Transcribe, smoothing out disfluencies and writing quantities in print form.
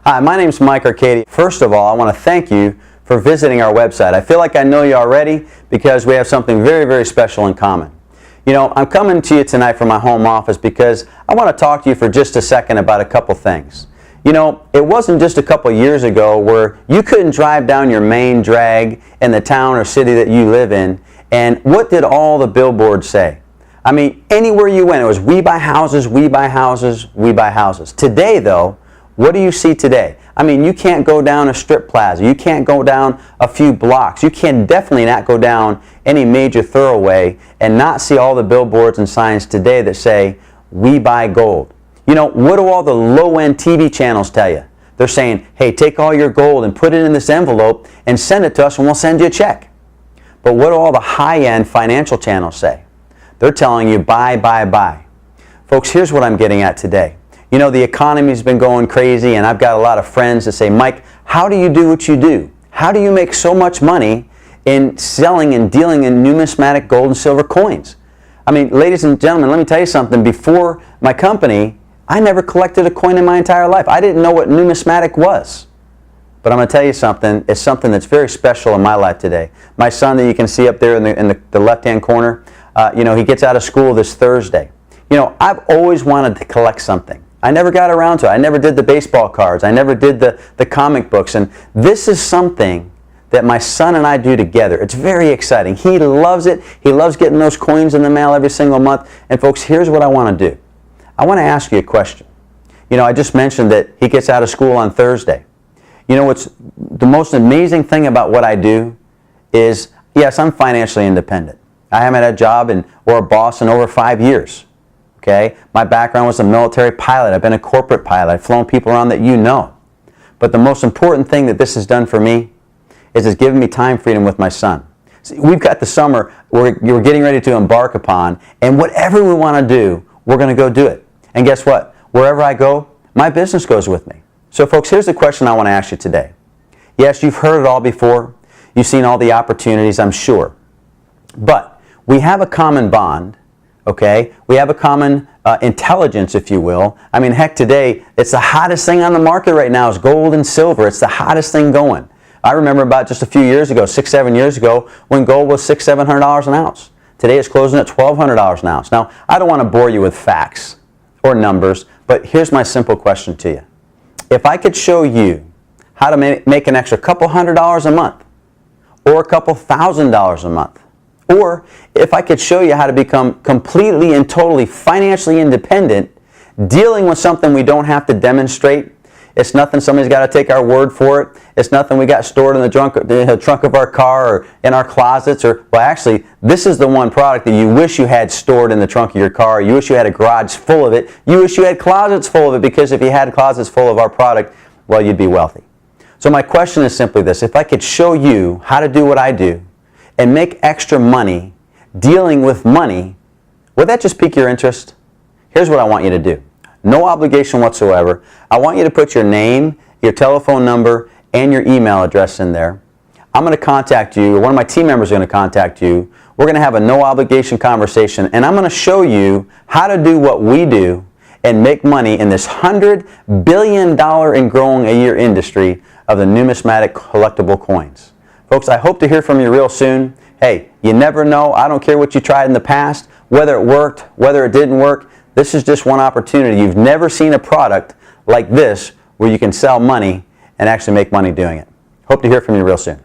Hi, my name's Mike Arcady. First of all, I want to thank you for visiting our website. I feel like I know you already because we have something very, very special in common. You know, I'm coming to you tonight from my home office because I want to talk to you for just a second about a couple things. You know, it wasn't just a couple years ago where you couldn't drive down your main drag in the town or city that you live in, and what did all the billboards say? I mean, anywhere you went, it was we buy houses, we buy houses, we buy houses. Today, though, what do you see today? I mean, you can't go down a strip plaza. You can't go down a few blocks. You can definitely not go down any major thoroughway and not see all the billboards and signs today that say, we buy gold. You know, what do all the low-end TV channels tell you? They're saying, hey, take all your gold and put it in this envelope and send it to us and we'll send you a check. But what do all the high-end financial channels say? They're telling you, buy, buy, buy. Folks, here's what I'm getting at today. You know, the economy's been going crazy, and I've got a lot of friends that say, Mike, how do you do what you do? How do you make so much money in selling and dealing in numismatic gold and silver coins? I mean, ladies and gentlemen, let me tell you something. Before my company, I never collected a coin in my entire life. I didn't know what numismatic was. But I'm going to tell you something. It's something that's very special in my life today. My son that you can see up there in the left-hand corner, you know, he gets out of school this Thursday. You know, I've always wanted to collect something. I never got around to it. I never did the baseball cards. I never did the comic books. And this is something that my son and I do together. It's very exciting. He loves it. He loves getting those coins in the mail every single month. And folks, here's what I want to do. I want to ask you a question. You know, I just mentioned that he gets out of school on Thursday. You know, what's the most amazing thing about what I do is, yes, I'm financially independent. I haven't had a job or a boss in over 5 years. Okay? My background was a military pilot. I've been a corporate pilot. I've flown people around that you know. But the most important thing that this has done for me is it's given me time freedom with my son. See, we've got the summer we're getting ready to embark upon, and whatever we want to do, we're going to go do it. And guess what? Wherever I go, my business goes with me. So folks, here's the question I want to ask you today. Yes, you've heard it all before. You've seen all the opportunities, I'm sure. But we have a common bond. Okay, we have a common intelligence, if you will. I mean, heck, today, it's the hottest thing on the market right now is gold and silver. It's the hottest thing going. I remember about just a few years ago, 6, 7 years ago, when gold was $600, $700 an ounce. Today it's closing at $1,200 an ounce. Now, I don't want to bore you with facts or numbers, but here's my simple question to you. If I could show you how to make an extra couple $100 a month, or a couple $1,000 a month, or if I could show you how to become completely and totally financially independent, dealing with something we don't have to demonstrate. It's nothing somebody's got to take our word for it. It's nothing we got stored in the trunk of our car or in our closets. Or, well, actually, this is the one product that you wish you had stored in the trunk of your car. You wish you had a garage full of it. You wish you had closets full of it, because if you had closets full of our product, well, you'd be wealthy. So my question is simply this. If I could show you how to do what I do, and make extra money dealing with money, would that just pique your interest? Here's what I want you to do. No obligation whatsoever. I want you to put your name, your telephone number, and your email address in there. I'm going to contact you, or one of my team members is going to contact you. We're going to have a no obligation conversation, and I'm going to show you how to do what we do and make money in this $100 billion and growing a year industry of the numismatic collectible coins. Folks, I hope to hear from you real soon. Hey, you never know. I don't care what you tried in the past, whether it worked, whether it didn't work. This is just one opportunity. You've never seen a product like this where you can sell money and actually make money doing it. Hope to hear from you real soon.